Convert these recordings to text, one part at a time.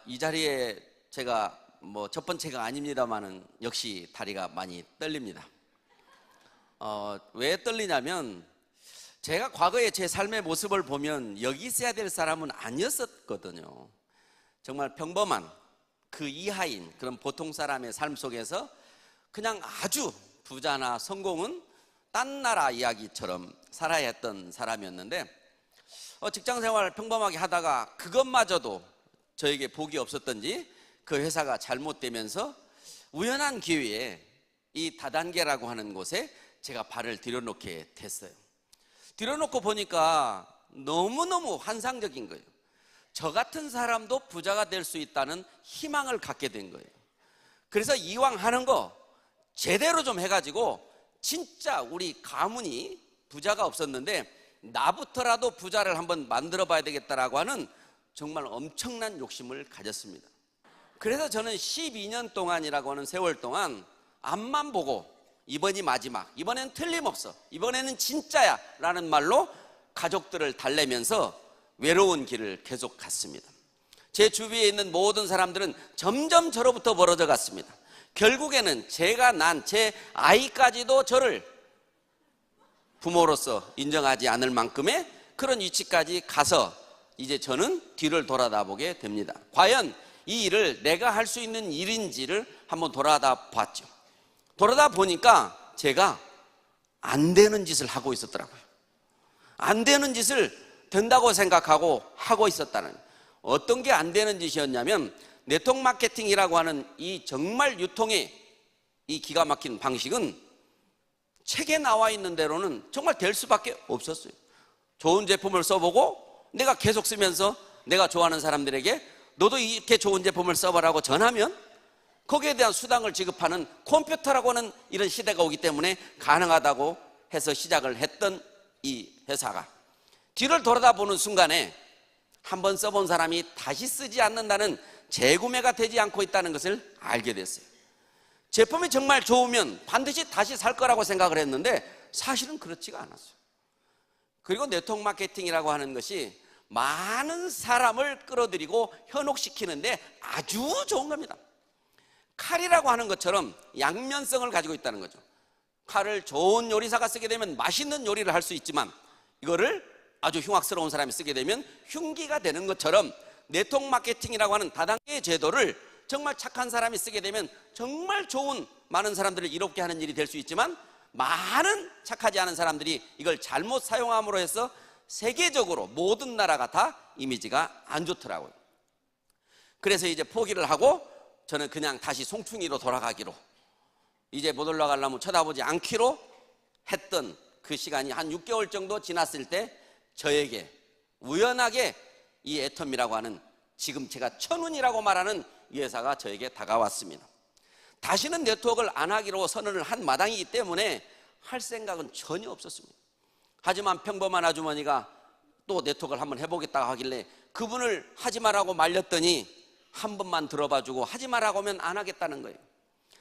이 자리에 제가 첫 번째가 아닙니다만은 역시 다리가 많이 떨립니다. 왜 떨리냐면 제가 과거에 제 삶의 모습을 보면 여기 있어야 될 사람은 아니었거든요. 정말 평범한 그 이하인 그런 보통 사람의 삶 속에서 그냥 아주 부자나 성공은 딴 나라 이야기처럼 살아야 했던 사람이었는데 직장생활 평범하게 하다가 그것마저도 저에게 복이 없었던지 그 회사가 잘못되면서 우연한 기회에 이 다단계라고 하는 곳에 제가 발을 들여놓게 됐어요. 들여놓고 보니까 너무너무 환상적인 거예요. 저 같은 사람도 부자가 될 수 있다는 희망을 갖게 된 거예요. 그래서 이왕 하는 거 제대로 좀 해가지고 진짜 우리 가문이 부자가 없었는데 나부터라도 부자를 한번 만들어 봐야 되겠다라고 하는 정말 엄청난 욕심을 가졌습니다. 그래서 저는 12년 동안이라고 하는 세월 동안 앞만 보고 이번이 마지막, 이번엔 틀림없어, 이번에는 진짜야 라는 말로 가족들을 달래면서 외로운 길을 계속 갔습니다. 제 주위에 있는 모든 사람들은 점점 저로부터 멀어져 갔습니다. 결국에는 제가 난 제 아이까지도 저를 부모로서 인정하지 않을 만큼의 그런 위치까지 가서 이제 저는 뒤를 돌아다보게 됩니다. 과연 이 일을 내가 할 수 있는 일인지를 한번 돌아다 봤죠. 돌아다 보니까 제가 안 되는 짓을 하고 있었더라고요. 안 되는 짓을 된다고 생각하고 하고 있었다는, 어떤 게 안 되는 짓이었냐면 네트워크 마케팅이라고 하는 이 정말 유통의 이 기가 막힌 방식은 책에 나와 있는 대로는 정말 될 수밖에 없었어요. 좋은 제품을 써보고 내가 계속 쓰면서 내가 좋아하는 사람들에게 너도 이렇게 좋은 제품을 써보라고 전하면 거기에 대한 수당을 지급하는 컴퓨터라고 하는 이런 시대가 오기 때문에 가능하다고 해서 시작을 했던 이 회사가 뒤를 돌아다보는 순간에 한번 써본 사람이 다시 쓰지 않는다는 재구매가 되지 않고 있다는 것을 알게 됐어요. 제품이 정말 좋으면 반드시 다시 살 거라고 생각을 했는데 사실은 그렇지가 않았어요. 그리고 네트워크 마케팅이라고 하는 것이 많은 사람을 끌어들이고 현혹시키는데 아주 좋은 겁니다. 칼이라고 하는 것처럼 양면성을 가지고 있다는 거죠. 칼을 좋은 요리사가 쓰게 되면 맛있는 요리를 할 수 있지만 이거를 아주 흉악스러운 사람이 쓰게 되면 흉기가 되는 것처럼 네트워크 마케팅이라고 하는 다단계의 제도를 정말 착한 사람이 쓰게 되면 정말 좋은 많은 사람들을 이롭게 하는 일이 될 수 있지만 많은 착하지 않은 사람들이 이걸 잘못 사용함으로 해서 세계적으로 모든 나라가 다 이미지가 안 좋더라고요. 그래서 이제 포기를 하고 저는 그냥 다시 송충이로 돌아가기로, 이제 못 올라가려면 쳐다보지 않기로 했던 그 시간이 한 6개월 정도 지났을 때 저에게 우연하게 이 애텀이라고 하는 지금 제가 천운이라고 말하는 이 회사가 저에게 다가왔습니다. 다시는 네트워크를 안 하기로 선언을 한 마당이기 때문에 할 생각은 전혀 없었습니다. 하지만 평범한 아주머니가 또 네트워크를 한번 해보겠다고 하길래 그분을 하지 말라고 말렸더니 한 번만 들어봐주고 하지 말라고 하면 안 하겠다는 거예요.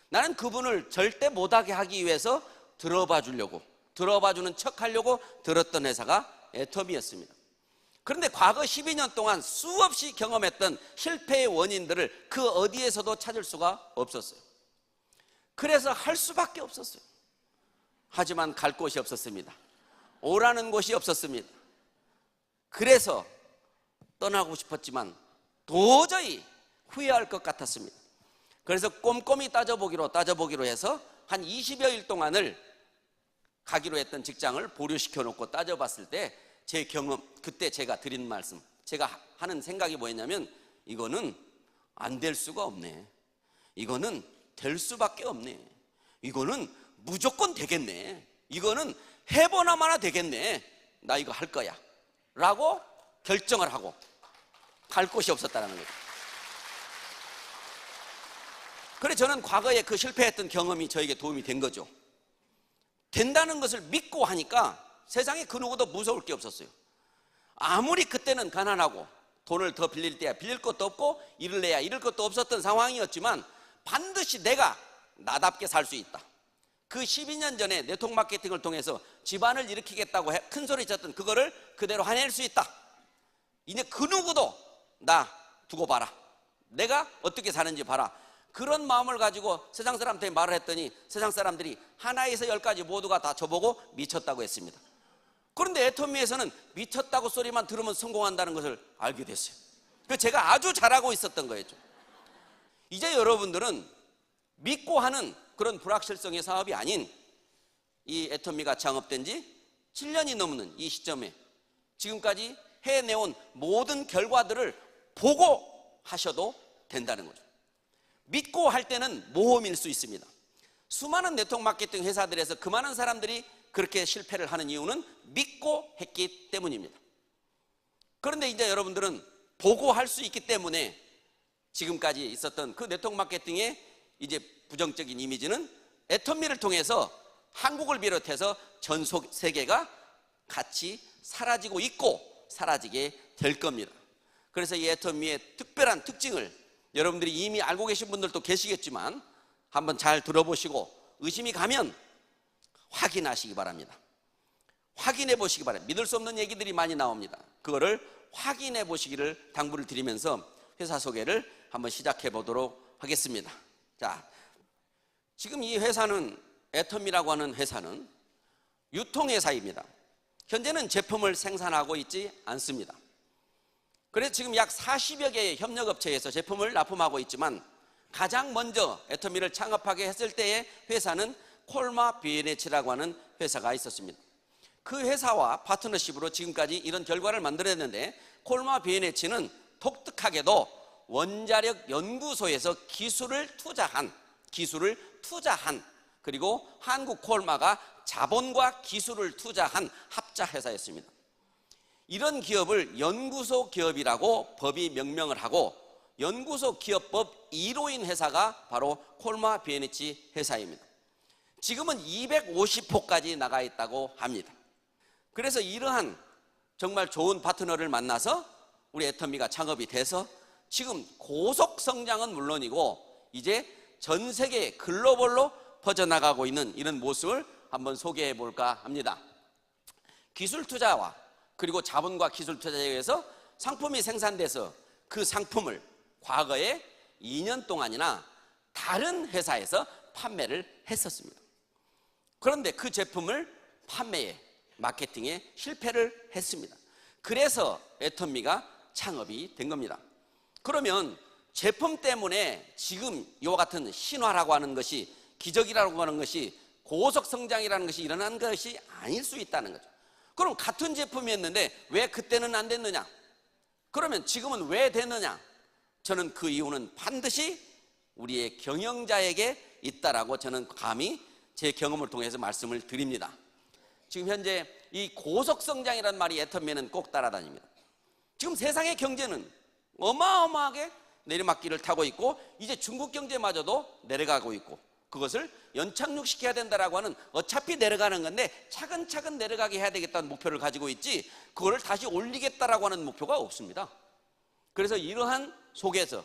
나는 그분을 절대 못하게 하기 위해서 들어봐주려고, 들어봐주는 척하려고 들었던 회사가 애텀이었습니다. 그런데 과거 12년 동안 수없이 경험했던 실패의 원인들을 그 어디에서도 찾을 수가 없었어요. 그래서 할 수밖에 없었어요. 하지만 갈 곳이 없었습니다. 오라는 곳이 없었습니다. 그래서 떠나고 싶었지만 도저히 후회할 것 같았습니다. 그래서 꼼꼼히 따져보기로 해서 한 20여일 동안을 가기로 했던 직장을 보류시켜 놓고 따져봤을 때 제 경험, 그때 제가 드린 말씀, 제가 하는 생각이 뭐였냐면 이거는 안 될 수가 없네, 이거는 될 수밖에 없네, 이거는 무조건 되겠네, 이거는 해보나 마나 되겠네, 나 이거 할 거야 라고 결정을 하고 갈 곳이 없었다는 거죠. 그래 저는 과거에 그 실패했던 경험이 저에게 도움이 된 거죠. 된다는 것을 믿고 하니까 세상에 그 누구도 무서울 게 없었어요. 아무리 그때는 가난하고 돈을 더 빌릴 때야 빌릴 것도 없고 일을 내야 잃을 것도 없었던 상황이었지만 반드시 내가 나답게 살 수 있다. 그 12년 전에 네트워크 마케팅을 통해서 집안을 일으키겠다고 큰 소리 쳤던 그거를 그대로 해낼 수 있다. 이제 그 누구도 나 두고 봐라 내가 어떻게 사는지 봐라. 그런 마음을 가지고 세상 사람한테 말을 했더니 세상 사람들이 하나에서 10까지 모두가 다 저보고 미쳤다고 했습니다. 그런데 애터미에서는 미쳤다고 소리만 들으면 성공한다는 것을 알게 됐어요. 그래서 제가 아주 잘하고 있었던 거예요. 이제 여러분들은 믿고 하는 그런 불확실성의 사업이 아닌 이 애터미가 창업된 지 7년이 넘는 이 시점에 지금까지 해내온 모든 결과들을 보고 하셔도 된다는 거죠. 믿고 할 때는 모험일 수 있습니다. 수많은 네트워크 마케팅 회사들에서 그 많은 사람들이 그렇게 실패를 하는 이유는 믿고 했기 때문입니다. 그런데 이제 여러분들은 보고 할 수 있기 때문에 지금까지 있었던 그 네트워크 마케팅의 이제 부정적인 이미지는 애터미를 통해서 한국을 비롯해서 전 세계가 같이 사라지고 있고 사라지게 될 겁니다. 그래서 이 애터미의 특별한 특징을 여러분들이 이미 알고 계신 분들도 계시겠지만 한번 잘 들어보시고 의심이 가면 확인하시기 바랍니다. 확인해 보시기 바랍니다. 믿을 수 없는 얘기들이 많이 나옵니다. 그거를 확인해 보시기를 당부를 드리면서 회사 소개를 한번 시작해 보도록 하겠습니다. 자, 지금 이 회사는 애터미라고 하는 회사는 유통회사입니다. 현재는 제품을 생산하고 있지 않습니다. 그래서 지금 약 40여 개의 협력업체에서 제품을 납품하고 있지만 가장 먼저 애터미를 창업하게 했을 때의 회사는 콜마 비엔에치라고 하는 회사가 있었습니다. 그 회사와 파트너십으로 지금까지 이런 결과를 만들어냈는데 콜마 비엔에치는 독특하게도 원자력 연구소에서 기술을 투자한 그리고 한국 콜마가 자본과 기술을 투자한 합작 회사였습니다. 이런 기업을 연구소 기업이라고 법이 명명을 하고 연구소 기업법 1호인 회사가 바로 콜마 비엔에치 회사입니다. 지금은 250호까지 나가 있다고 합니다. 그래서 이러한 정말 좋은 파트너를 만나서 우리 애터미가 창업이 돼서 지금 고속 성장은 물론이고 이제 전 세계 글로벌로 퍼져나가고 있는 이런 모습을 한번 소개해 볼까 합니다. 기술 투자와 그리고 자본과 기술 투자에 의해서 상품이 생산돼서 그 상품을 과거에 2년 동안이나 다른 회사에서 판매를 했었습니다. 그런데 그 제품을 판매에 마케팅에 실패를 했습니다. 그래서 애터미가 창업이 된 겁니다. 그러면 제품 때문에 지금 이와 같은 신화라고 하는 것이 기적이라고 하는 것이 고속 성장이라는 것이 일어난 것이 아닐 수 있다는 거죠. 그럼 같은 제품이었는데 왜 그때는 안 됐느냐? 그러면 지금은 왜 됐느냐? 저는 그 이유는 반드시 우리의 경영자에게 있다라고 저는 감히 제 경험을 통해서 말씀을 드립니다. 지금 현재 이 고속 성장이라는 말이 애터미에는 꼭 따라다닙니다. 지금 세상의 경제는 어마어마하게 내리막길을 타고 있고 이제 중국 경제마저도 내려가고 있고 그것을 연착륙시켜야 된다라고 하는 어차피 내려가는 건데 차근차근 내려가게 해야 되겠다는 목표를 가지고 있지 그거를 다시 올리겠다라고 하는 목표가 없습니다. 그래서 이러한 속에서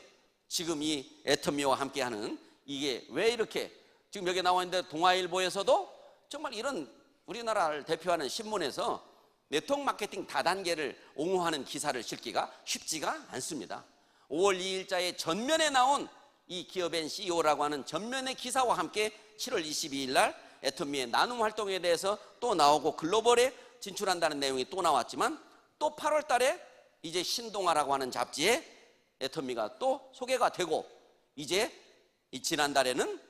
지금 이 애터미와 함께하는 이게 왜 이렇게 지금 여기 나와 있는데 동아일보에서도 정말 이런 우리나라를 대표하는 신문에서 네트워크 마케팅 다단계를 옹호하는 기사를 실기가 쉽지가 않습니다. 5월 2일자에 전면에 나온 이 기업엔 CEO라고 하는 전면의 기사와 함께 7월 22일 날 애터미의 나눔 활동에 대해서 또 나오고 글로벌에 진출한다는 내용이 또 나왔지만 또 8월 달에 이제 신동아라고 하는 잡지에 애터미가 또 소개가 되고 이제 이 지난달에는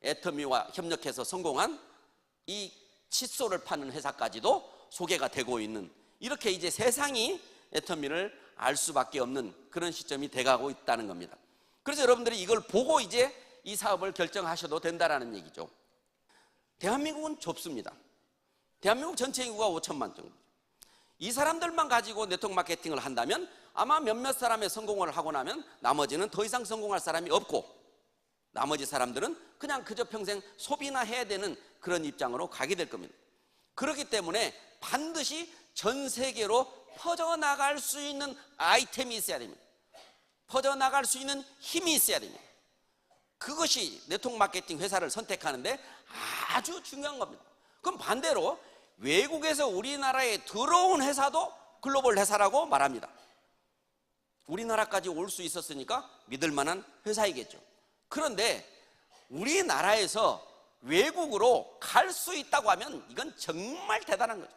애터미와 협력해서 성공한 이 칫솔을 파는 회사까지도 소개가 되고 있는 이렇게 이제 세상이 애터미를 알 수밖에 없는 그런 시점이 돼가고 있다는 겁니다. 그래서 여러분들이 이걸 보고 이제 이 사업을 결정하셔도 된다라는 얘기죠. 대한민국은 좁습니다. 대한민국 전체 인구가 5천만 정도. 이 사람들만 가지고 네트워크 마케팅을 한다면 아마 몇몇 사람의 성공을 하고 나면 나머지는 더 이상 성공할 사람이 없고 나머지 사람들은 그냥 그저 평생 소비나 해야 되는 그런 입장으로 가게 될 겁니다. 그렇기 때문에 반드시 전 세계로 퍼져나갈 수 있는 아이템이 있어야 됩니다. 퍼져나갈 수 있는 힘이 있어야 됩니다. 그것이 네트워크 마케팅 회사를 선택하는데 아주 중요한 겁니다. 그럼 반대로 외국에서 우리나라에 들어온 회사도 글로벌 회사라고 말합니다. 우리나라까지 올 수 있었으니까 믿을 만한 회사이겠죠. 그런데 우리나라에서 외국으로 갈 수 있다고 하면 이건 정말 대단한 거죠.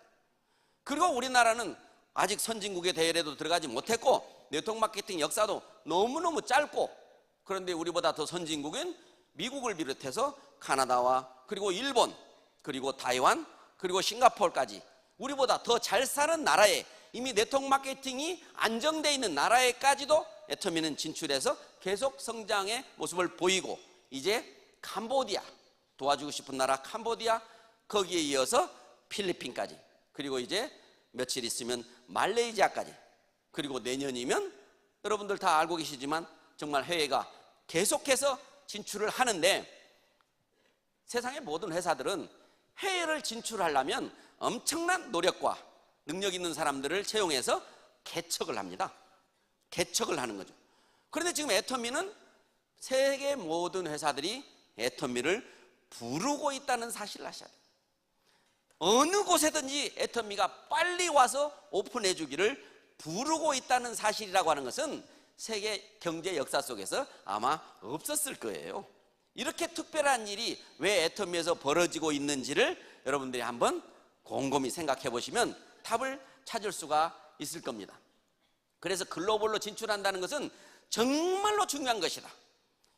그리고 우리나라는 아직 선진국의 대열에도 들어가지 못했고 네트워크 마케팅 역사도 너무너무 짧고, 그런데 우리보다 더 선진국은 미국을 비롯해서 카나다와 그리고 일본 그리고 타이완 그리고 싱가포르까지 우리보다 더 잘 사는 나라에, 이미 네트워크 마케팅이 안정되어 있는 나라에까지도 애터미는 진출해서 계속 성장의 모습을 보이고, 이제 캄보디아, 도와주고 싶은 나라 캄보디아, 거기에 이어서 필리핀까지, 그리고 이제 며칠 있으면 말레이시아까지, 그리고 내년이면 여러분들 다 알고 계시지만 정말 해외가 계속해서 진출을 하는데, 세상의 모든 회사들은 해외를 진출하려면 엄청난 노력과 능력 있는 사람들을 채용해서 개척을 합니다. 개척을 하는 거죠. 그런데 지금 애터미는 세계 모든 회사들이 애터미를 부르고 있다는 사실을 아셔야 돼요. 어느 곳에든지 애터미가 빨리 와서 오픈해 주기를 부르고 있다는 사실이라고 하는 것은 세계 경제 역사 속에서 아마 없었을 거예요. 이렇게 특별한 일이 왜 애터미에서 벌어지고 있는지를 여러분들이 한번 곰곰이 생각해 보시면 답을 찾을 수가 있을 겁니다. 그래서 글로벌로 진출한다는 것은 정말로 중요한 것이다.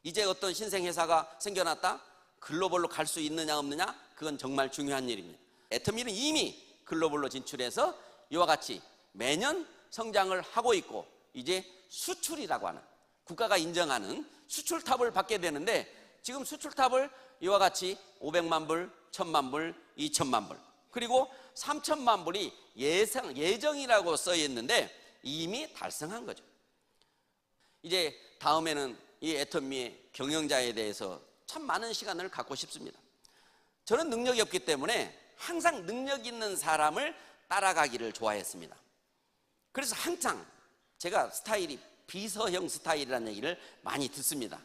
이제 어떤 신생회사가 생겨났다, 글로벌로 갈 수 있느냐 없느냐, 그건 정말 중요한 일입니다. 애터미는 이미 글로벌로 진출해서 이와 같이 매년 성장을 하고 있고, 이제 수출이라고 하는 국가가 인정하는 수출탑을 받게 되는데, 지금 수출탑을 이와 같이 500만 불, 1000만 불, 2000만 불, 그리고 3000만 불이 예정이라고 써 있는데 이미 달성한 거죠. 이제 다음에는 이 애터미의 경영자에 대해서 참 많은 시간을 갖고 싶습니다. 저는 능력이 없기 때문에 항상 능력 있는 사람을 따라가기를 좋아했습니다. 그래서 항상 제가 스타일이 비서형 스타일이라는 얘기를 많이 듣습니다.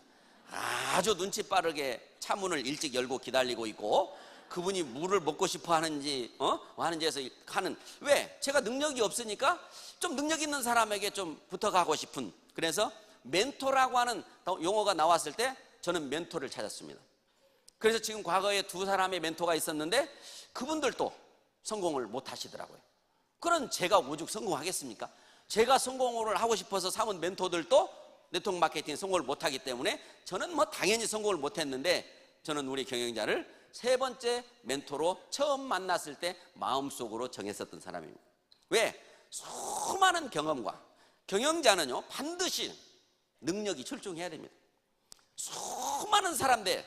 아주 눈치 빠르게 차문을 일찍 열고 기다리고 있고, 그분이 물을 먹고 싶어 하는지 하는지에서 하는, 왜? 제가 능력이 없으니까 좀 능력 있는 사람에게 좀 붙어가고 싶은, 그래서 멘토라고 하는 용어가 나왔을 때 저는 멘토를 찾았습니다. 그래서 지금 과거에 두 사람의 멘토가 있었는데 그분들도 성공을 못 하시더라고요. 그럼 제가 오죽 성공하겠습니까? 제가 성공을 하고 싶어서 삼은 멘토들도 네트워크 마케팅 성공을 못하기 때문에 저는 뭐 당연히 성공을 못했는데, 저는 우리 경영자를 세 번째 멘토로 처음 만났을 때 마음속으로 정했었던 사람입니다. 왜? 수많은 경험과, 경영자는요 반드시 능력이 출중해야 됩니다. 수많은 사람들의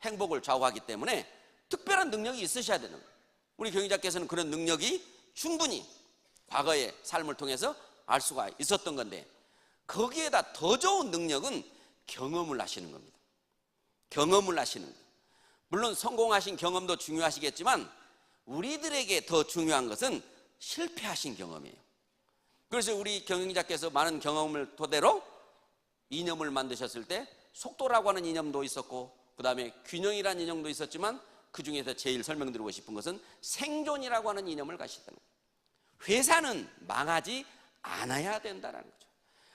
행복을 좌우하기 때문에 특별한 능력이 있으셔야 되는 거예요. 우리 경영자께서는 그런 능력이 충분히 과거의 삶을 통해서 알 수가 있었던 건데, 거기에다 더 좋은 능력은 경험을 하시는 겁니다. 경험을 하시는 거예요. 물론 성공하신 경험도 중요하시겠지만 우리들에게 더 중요한 것은 실패하신 경험이에요. 그래서 우리 경영자께서 많은 경험을 토대로 이념을 만드셨을 때 속도라고 하는 이념도 있었고, 그 다음에 균형이라는 이념도 있었지만, 그 중에서 제일 설명드리고 싶은 것은 생존이라고 하는 이념을 가시다는 거예요. 회사는 망하지 않아야 된다는 거죠.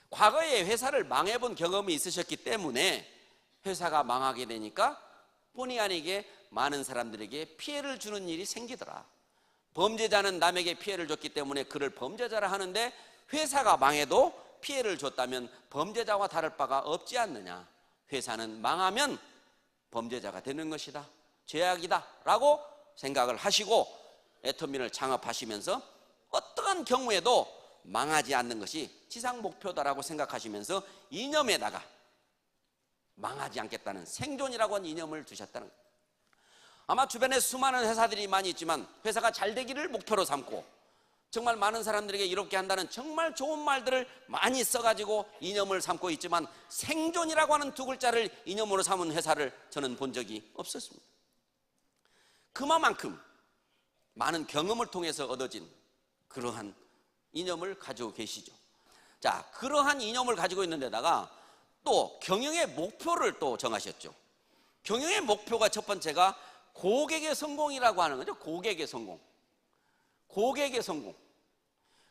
과거에 회사를 망해본 경험이 있으셨기 때문에 회사가 망하게 되니까 본의 아니게 많은 사람들에게 피해를 주는 일이 생기더라. 범죄자는 남에게 피해를 줬기 때문에 그를 범죄자라 하는데, 회사가 망해도 피해를 줬다면 범죄자와 다를 바가 없지 않느냐. 회사는 망하면 범죄자가 되는 것이다, 죄악이다 라고 생각을 하시고 애터미를 창업하시면서 어떠한 경우에도 망하지 않는 것이 지상 목표다라고 생각하시면서 이념에다가 망하지 않겠다는 생존이라고 하는 이념을 두셨다는 거예요. 아마 주변에 수많은 회사들이 많이 있지만 회사가 잘 되기를 목표로 삼고 정말 많은 사람들에게 이롭게 한다는 정말 좋은 말들을 많이 써가지고 이념을 삼고 있지만, 생존이라고 하는 두 글자를 이념으로 삼은 회사를 저는 본 적이 없었습니다. 그만큼 많은 경험을 통해서 얻어진 그러한 이념을 가지고 계시죠. 자, 그러한 이념을 가지고 있는 데다가 또 경영의 목표를 또 정하셨죠. 경영의 목표가 첫 번째가 고객의 성공이라고 하는 거죠. 고객의 성공. 고객의 성공.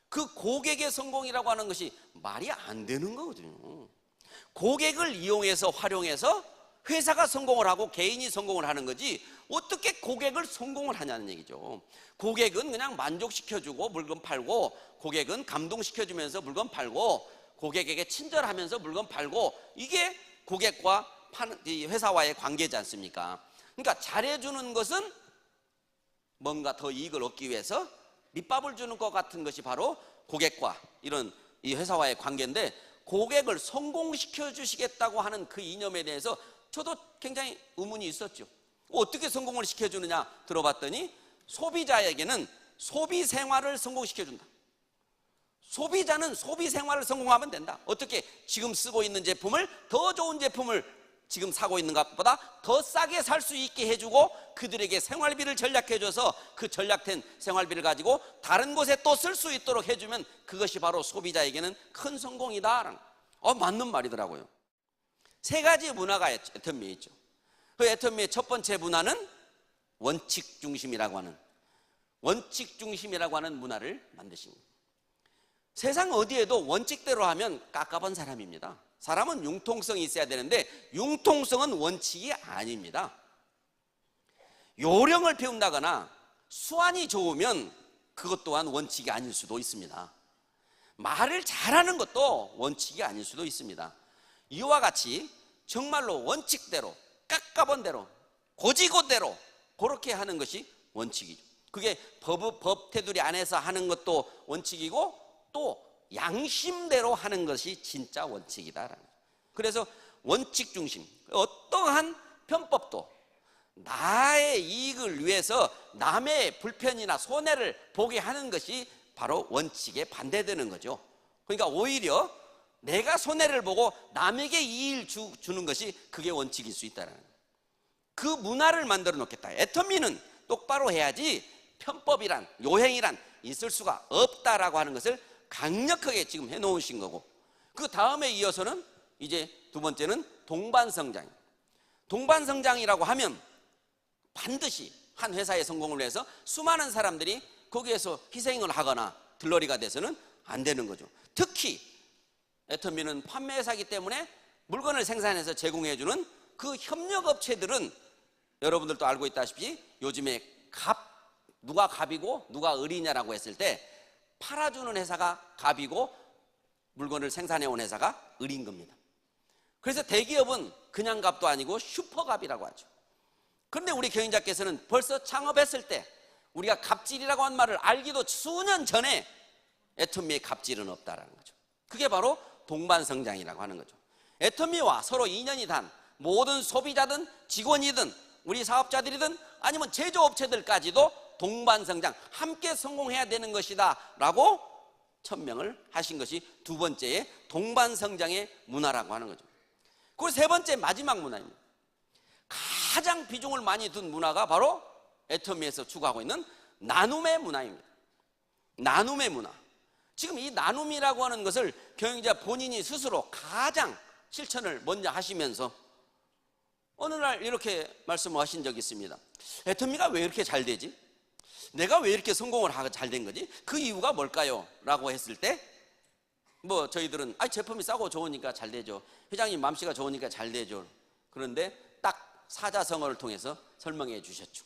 그 고객의 성공이라고 하는 것이 말이 안 되는 거거든요. 고객을 이용해서 활용해서 회사가 성공을 하고 개인이 성공을 하는 거지 어떻게 고객을 성공을 하냐는 얘기죠. 고객은 그냥 만족시켜주고 물건 팔고, 고객은 감동시켜주면서 물건 팔고, 고객에게 친절하면서 물건 팔고, 이게 고객과 이 회사와의 관계지 않습니까? 그러니까 잘해주는 것은 뭔가 더 이익을 얻기 위해서 밑밥을 주는 것 같은 것이 바로 고객과 이런 이 회사와의 관계인데, 고객을 성공시켜 주시겠다고 하는 그 이념에 대해서 저도 굉장히 의문이 있었죠. 어떻게 성공을 시켜주느냐 들어봤더니 소비자에게는 소비 생활을 성공시켜준다. 소비자는 소비 생활을 성공하면 된다. 어떻게? 지금 쓰고 있는 제품을 더 좋은 제품을 지금 사고 있는 것보다 더 싸게 살 수 있게 해주고 그들에게 생활비를 절약해줘서 그 절약된 생활비를 가지고 다른 곳에 또 쓸 수 있도록 해주면 그것이 바로 소비자에게는 큰 성공이다. 맞는 말이더라고요. 세 가지 문화가 애터미에 있죠. 그 애터미의 첫 번째 문화는 원칙 중심이라고 하는 문화를 만드신 거예요. 세상 어디에도 원칙대로 하면 깝깝한 사람입니다. 사람은 융통성이 있어야 되는데 융통성은 원칙이 아닙니다. 요령을 배운다거나 수완이 좋으면 그것 또한 원칙이 아닐 수도 있습니다. 말을 잘하는 것도 원칙이 아닐 수도 있습니다. 이와 같이 정말로 원칙대로, 깝깝한 대로, 고지고대로 그렇게 하는 것이 원칙이죠. 그게 법 테두리 안에서 하는 것도 원칙이고 또 양심대로 하는 것이 진짜 원칙이다. 그래서 원칙 중심, 어떠한 편법도 나의 이익을 위해서 남의 불편이나 손해를 보게 하는 것이 바로 원칙에 반대되는 거죠. 그러니까 오히려 내가 손해를 보고 남에게 이익을 주는 것이 그게 원칙일 수 있다는 거예요. 그 문화를 만들어 놓겠다. 애터미는 똑바로 해야지 편법이란, 요행이란 있을 수가 없다라고 하는 것을 강력하게 지금 해놓으신 거고, 그 다음에 이어서는 이제 두 번째는 동반성장. 동반성장이라고 하면 반드시 한 회사의 성공을 위해서 수많은 사람들이 거기에서 희생을 하거나 들러리가 돼서는 안 되는 거죠. 특히 애터미는 판매회사이기 때문에 물건을 생산해서 제공해주는 그 협력업체들은 여러분들도 알고 있다시피 요즘에 누가 갑이고 누가 을이냐라고 했을 때 팔아주는 회사가 갑이고 물건을 생산해온 회사가 을인 겁니다. 그래서 대기업은 그냥 갑도 아니고 슈퍼갑이라고 하죠. 그런데 우리 경영자께서는 벌써 창업했을 때 우리가 갑질이라고 한 말을 알기도 수년 전에 애터미의 갑질은 없다라는 거죠. 그게 바로 동반성장이라고 하는 거죠. 애터미와 서로 인연이 단 모든 소비자든 직원이든 우리 사업자들이든 아니면 제조업체들까지도 동반성장, 함께 성공해야 되는 것이다 라고 천명을 하신 것이 두 번째의 동반성장의 문화라고 하는 거죠. 그리고 세 번째 마지막 문화입니다. 가장 비중을 많이 둔 문화가 바로 애터미에서 추구하고 있는 나눔의 문화입니다. 나눔의 문화. 지금 이 나눔이라고 하는 것을 경영자 본인이 스스로 가장 실천을 먼저 하시면서 어느 날 이렇게 말씀을 하신 적이 있습니다. 애터미가 왜 이렇게 잘 되지? 내가 왜 이렇게 성공을 하고 잘 된 거지? 그 이유가 뭘까요? 라고 했을 때 저희들은 제품이 싸고 좋으니까 잘 되죠. 회장님 맘씨가 좋으니까 잘 되죠. 그런데 딱 사자성어를 통해서 설명해 주셨죠.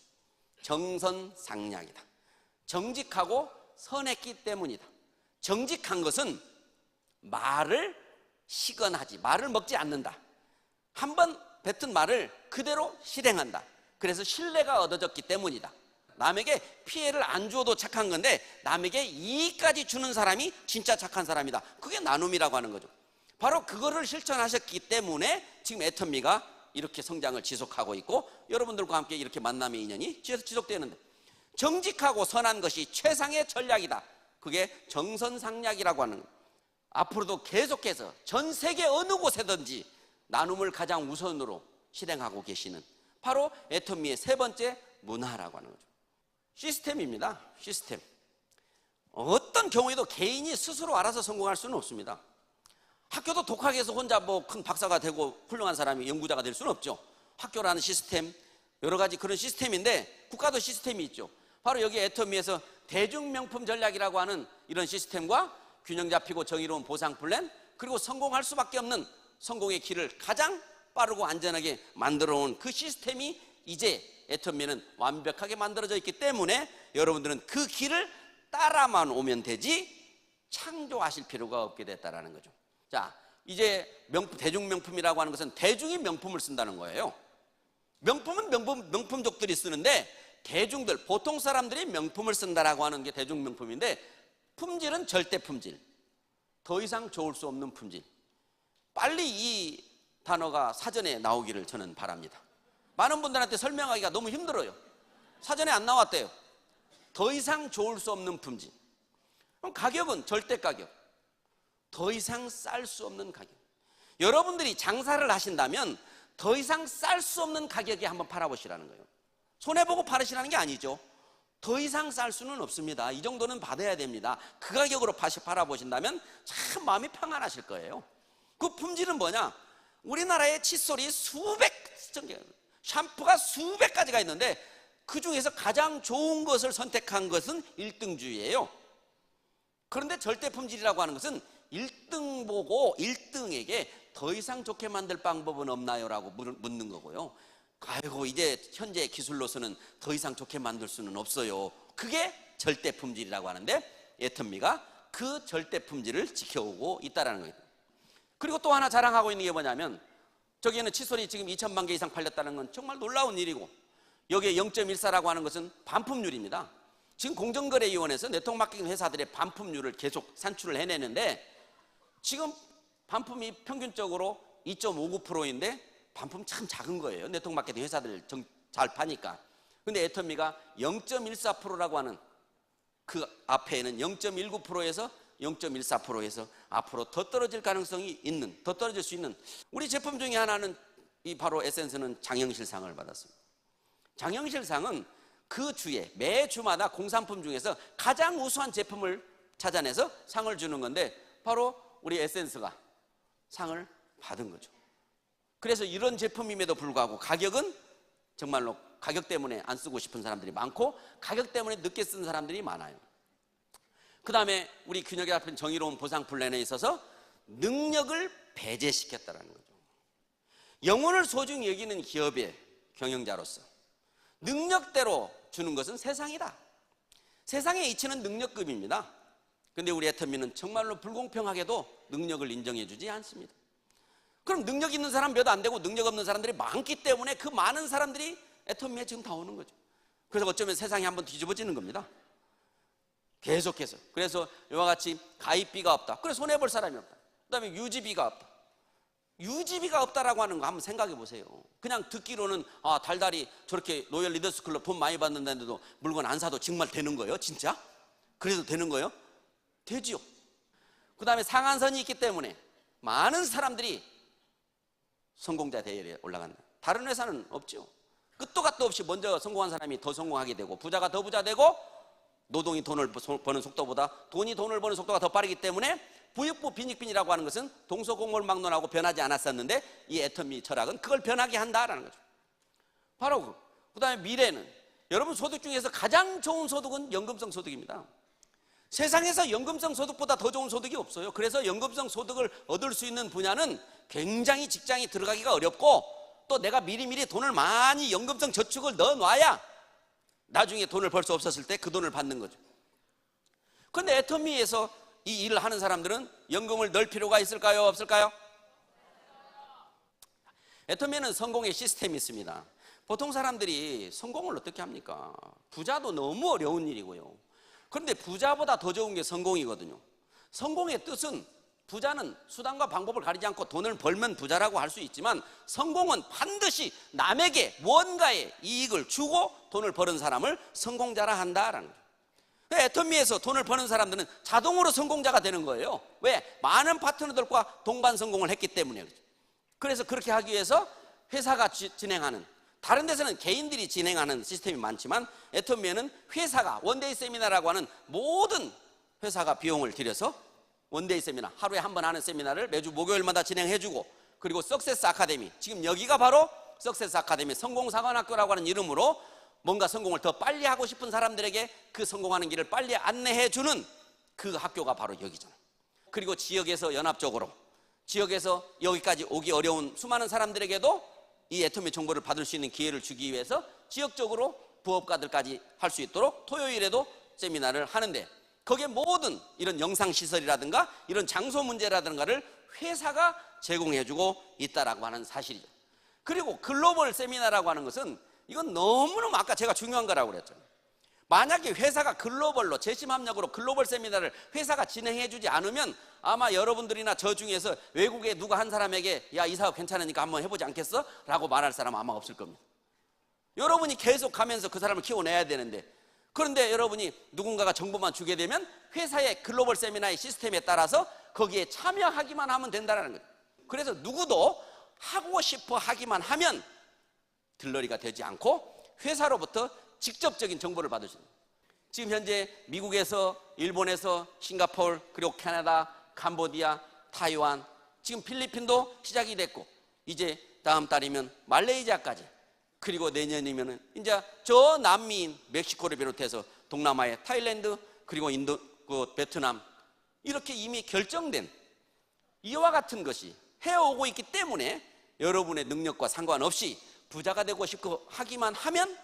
정선상략이다. 정직하고 선했기 때문이다. 정직한 것은 말을 시건하지, 말을 먹지 않는다. 한번 뱉은 말을 그대로 실행한다. 그래서 신뢰가 얻어졌기 때문이다. 남에게 피해를 안 주어도 착한 건데 남에게 이익까지 주는 사람이 진짜 착한 사람이다. 그게 나눔이라고 하는 거죠. 바로 그거를 실천하셨기 때문에 지금 애터미가 이렇게 성장을 지속하고 있고 여러분들과 함께 이렇게 만남의 인연이 지속되는데, 정직하고 선한 것이 최상의 전략이다. 그게 정선상략이라고 하는 거예요. 앞으로도 계속해서 전 세계 어느 곳에든지 나눔을 가장 우선으로 실행하고 계시는 바로 애터미의 세 번째 문화라고 하는 거죠. 시스템입니다. 시스템. 어떤 경우에도 개인이 스스로 알아서 성공할 수는 없습니다. 학교도 독학해서 혼자 큰 박사가 되고 훌륭한 사람이 연구자가 될 수는 없죠. 학교라는 시스템, 여러 가지 그런 시스템인데 국가도 시스템이 있죠. 바로 여기 애터미에서 대중명품 전략이라고 하는 이런 시스템과 균형 잡히고 정의로운 보상 플랜, 그리고 성공할 수밖에 없는 성공의 길을 가장 빠르고 안전하게 만들어 온 그 시스템이 이제 애터미는 완벽하게 만들어져 있기 때문에 여러분들은 그 길을 따라만 오면 되지 창조하실 필요가 없게 됐다라는 거죠. 자, 이제 대중명품이라고 하는 것은 대중이 명품을 쓴다는 거예요. 명품은 명품족들이 쓰는데 대중들, 보통 사람들이 명품을 쓴다라고 하는 게 대중명품인데, 품질은 절대 품질, 더 이상 좋을 수 없는 품질. 빨리 이 단어가 사전에 나오기를 저는 바랍니다. 많은 분들한테 설명하기가 너무 힘들어요. 사전에 안 나왔대요. 더 이상 좋을 수 없는 품질. 그럼 가격은 절대 가격, 더 이상 쌀 수 없는 가격. 여러분들이 장사를 하신다면 더 이상 쌀 수 없는 가격에 한번 팔아보시라는 거예요. 손해보고 팔으시라는 게 아니죠. 더 이상 쌀 수는 없습니다. 이 정도는 받아야 됩니다. 그 가격으로 팔아보신다면 참 마음이 평안하실 거예요. 그 품질은 뭐냐? 우리나라에 칫솔이 수백, 샴푸가 수백 가지가 있는데 그 중에서 가장 좋은 것을 선택한 것은 1등주의예요. 그런데 절대 품질이라고 하는 것은 1등 보고 1등에게 더 이상 좋게 만들 방법은 없나요? 라고 묻는 거고요. 아이고, 이제 현재 기술로서는 더 이상 좋게 만들 수는 없어요. 그게 절대 품질이라고 하는데 애터미가 그 절대 품질을 지켜오고 있다는 거예요. 그리고 또 하나 자랑하고 있는 게 뭐냐면, 저기에는 칫솔이 지금 2,000만 개 이상 팔렸다는 건 정말 놀라운 일이고, 여기에 0.14라고 하는 것은 반품률입니다. 지금 공정거래위원회에서 네트워크 회사들의 반품률을 계속 산출을 해내는데, 지금 반품이 평균적으로 2.59%인데 반품 참 작은 거예요. 네트워크 마케팅 회사들 잘 파니까. 근데 애터미가 0.14%라고 하는 그 앞에는 0.19%에서 0.14%에서 앞으로 더 떨어질 가능성이 있는, 더 떨어질 수 있는 우리 제품 중에 하나는 이 바로 에센스는 장영실상을 받았습니다. 장영실상은 그 주에 매주마다 공산품 중에서 가장 우수한 제품을 찾아내서 상을 주는 건데 바로 우리 에센스가 상을 받은 거죠. 그래서 이런 제품임에도 불구하고 가격은 정말로 가격 때문에 안 쓰고 싶은 사람들이 많고, 가격 때문에 늦게 쓴 사람들이 많아요. 그 다음에 우리 균형이 잡힌 정의로운 보상 플랜에 있어서 능력을 배제시켰다는 거죠. 영혼을 소중히 여기는 기업의 경영자로서 능력대로 주는 것은 세상이다. 세상의 이치는 능력급입니다. 근데 우리 애터미는 정말로 불공평하게도 능력을 인정해 주지 않습니다. 그럼 능력 있는 사람 몇 안 되고 능력 없는 사람들이 많기 때문에 그 많은 사람들이 애터미에 지금 다 오는 거죠. 그래서 어쩌면 세상이 한번 뒤집어지는 겁니다. 계속해서. 그래서 이와 같이 가입비가 없다. 그래 손해볼 사람이 없다. 그 다음에 유지비가 없다. 유지비가 없다라고 하는 거 한번 생각해 보세요. 그냥 듣기로는 달달이 저렇게 로열 리더스 클럽 돈 많이 받는다는데도 물건 안 사도 정말 되는 거예요? 진짜? 그래도 되는 거예요? 되지요. 그 다음에 상한선이 있기 때문에 많은 사람들이 성공자 대열에 올라간다. 다른 회사는 없죠. 끝도 갓도 없이 먼저 성공한 사람이 더 성공하게 되고, 부자가 더 부자 되고, 노동이 돈을 버는 속도보다 돈이 돈을 버는 속도가 더 빠르기 때문에 부익부 빈익빈이라고 하는 것은 동서공몰막론하고 변하지 않았었는데, 이 애터미 철학은 그걸 변하게 한다라는 거죠. 바로 그 다음에 미래는, 여러분 소득 중에서 가장 좋은 소득은 연금성 소득입니다. 세상에서 연금성 소득보다 더 좋은 소득이 없어요. 그래서 연금성 소득을 얻을 수 있는 분야는 굉장히 직장에 들어가기가 어렵고, 또 내가 미리미리 돈을 많이 연금성 저축을 넣어놔야 나중에 돈을 벌 수 없었을 때 그 돈을 받는 거죠. 그런데 애터미에서 이 일을 하는 사람들은 연금을 넣을 필요가 있을까요? 없을까요? 애터미에는 성공의 시스템이 있습니다. 보통 사람들이 성공을 어떻게 합니까? 부자도 너무 어려운 일이고요. 그런데 부자보다 더 좋은 게 성공이거든요. 성공의 뜻은, 부자는 수단과 방법을 가리지 않고 돈을 벌면 부자라고 할 수 있지만, 성공은 반드시 남에게 무언가의 이익을 주고 돈을 버는 사람을 성공자라 한다라는 거예요. 애터미에서 돈을 버는 사람들은 자동으로 성공자가 되는 거예요. 왜? 많은 파트너들과 동반 성공을 했기 때문에. 그래서 그렇게 하기 위해서 회사가 진행하는, 다른 데서는 개인들이 진행하는 시스템이 많지만 애터미에는 회사가 원데이 세미나라고 하는, 모든 회사가 비용을 들여서 원데이 세미나, 하루에 한 번 하는 세미나를 매주 목요일마다 진행해주고, 그리고 석세스 아카데미, 지금 여기가 바로 석세스 아카데미 성공사관학교라고 하는 이름으로 뭔가 성공을 더 빨리 하고 싶은 사람들에게 그 성공하는 길을 빨리 안내해 주는 그 학교가 바로 여기잖아요. 그리고 지역에서 연합적으로 지역에서 여기까지 오기 어려운 수많은 사람들에게도 이 애터미 정보를 받을 수 있는 기회를 주기 위해서 지역적으로 부업가들까지 할 수 있도록 토요일에도 세미나를 하는데, 거기에 모든 이런 영상시설이라든가 이런 장소 문제라든가를 회사가 제공해주고 있다라고 하는 사실이죠. 그리고 글로벌 세미나라고 하는 것은 이건 너무너무 아까 제가 중요한 거라고 그랬죠. 만약에 회사가 글로벌로 재심합력으로 글로벌 세미나를 회사가 진행해주지 않으면 아마 여러분들이나 저 중에서 외국에 누가 한 사람에게 야, 이 사업 괜찮으니까 한번 해보지 않겠어? 라고 말할 사람은 아마 없을 겁니다. 여러분이 계속 가면서 그 사람을 키워내야 되는데, 그런데 여러분이 누군가가 정보만 주게 되면 회사의 글로벌 세미나의 시스템에 따라서 거기에 참여하기만 하면 된다는 거예요. 그래서 누구도 하고 싶어 하기만 하면 들러리가 되지 않고 회사로부터 직접적인 정보를 받을 수 있는 거예요. 지금 현재 미국에서, 일본에서, 싱가포르, 그리고 캐나다, 캄보디아, 타이완, 지금 필리핀도 시작이 됐고, 이제 다음 달이면 말레이시아까지, 그리고 내년이면은 이제 저 남미인 멕시코를 비롯해서 동남아의 타일랜드, 그리고 인도, 베트남, 이렇게 이미 결정된 이와 같은 것이 해오고 있기 때문에 여러분의 능력과 상관없이 부자가 되고 싶고 하기만 하면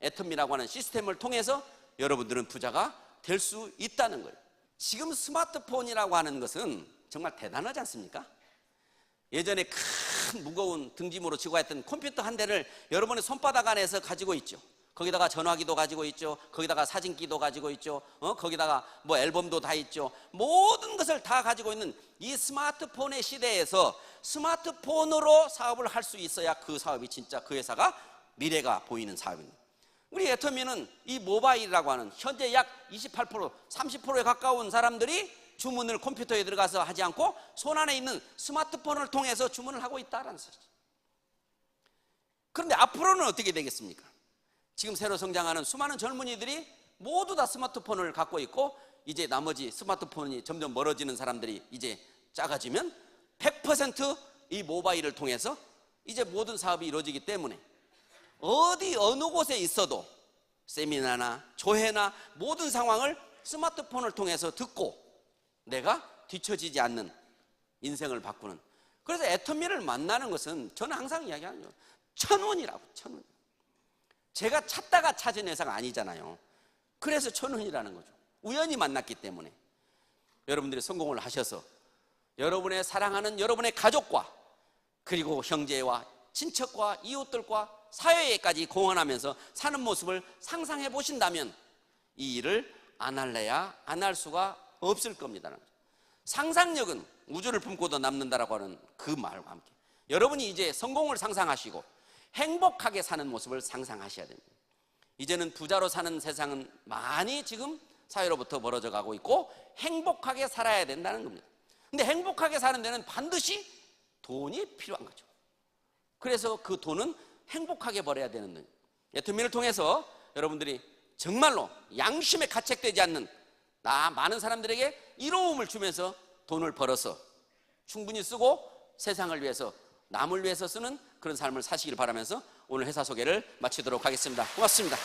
애터미라고 하는 시스템을 통해서 여러분들은 부자가 될 수 있다는 거예요. 지금 스마트폰이라고 하는 것은 정말 대단하지 않습니까? 예전에 큰 무거운 등짐으로 지고 했던 컴퓨터 한 대를 여러분의 손바닥 안에서 가지고 있죠. 거기다가 전화기도 가지고 있죠. 거기다가 사진기도 가지고 있죠. 거기다가 뭐 앨범도 다 있죠. 모든 것을 다 가지고 있는 이 스마트폰의 시대에서 스마트폰으로 사업을 할 수 있어야 그 사업이 진짜 그 회사가 미래가 보이는 사업입니다. 우리 애터미는 이 모바일이라고 하는 현재 약 28%, 30%에 가까운 사람들이 주문을 컴퓨터에 들어가서 하지 않고 손안에 있는 스마트폰을 통해서 주문을 하고 있다는 사실. 그런데 앞으로는 어떻게 되겠습니까? 지금 새로 성장하는 수많은 젊은이들이 모두 다 스마트폰을 갖고 있고, 이제 나머지 스마트폰이 점점 멀어지는 사람들이 이제 작아지면 100% 이 모바일을 통해서 이제 모든 사업이 이루어지기 때문에 어느 곳에 있어도 세미나나 조회나 모든 상황을 스마트폰을 통해서 듣고 내가 뒤처지지 않는 인생을 바꾸는, 그래서 애터미를 만나는 것은 저는 항상 이야기하는 거예요. 천운이라고. 천운. 제가 찾다가 찾은 회사가 아니잖아요. 그래서 천운이라는 거죠. 우연히 만났기 때문에 여러분들이 성공을 하셔서 여러분의 사랑하는 여러분의 가족과 그리고 형제와 친척과 이웃들과 사회에까지 공헌하면서 사는 모습을 상상해 보신다면 이 일을 안 할래야 안 할 수가 없을 겁니다. 상상력은 우주를 품고도 남는다라고 하는 그 말과 함께 여러분이 이제 성공을 상상하시고 행복하게 사는 모습을 상상하셔야 됩니다. 이제는 부자로 사는 세상은 많이 지금 사회로부터 멀어져 가고 있고 행복하게 살아야 된다는 겁니다. 근데 행복하게 사는 데는 반드시 돈이 필요한 거죠. 그래서 그 돈은 행복하게 벌어야 되는 거예요. 애터미를 통해서 여러분들이 정말로 양심에 가책되지 않는 많은 사람들에게 이로움을 주면서 돈을 벌어서 충분히 쓰고 세상을 위해서, 남을 위해서 쓰는 그런 삶을 사시길 바라면서 오늘 회사 소개를 마치도록 하겠습니다. 고맙습니다.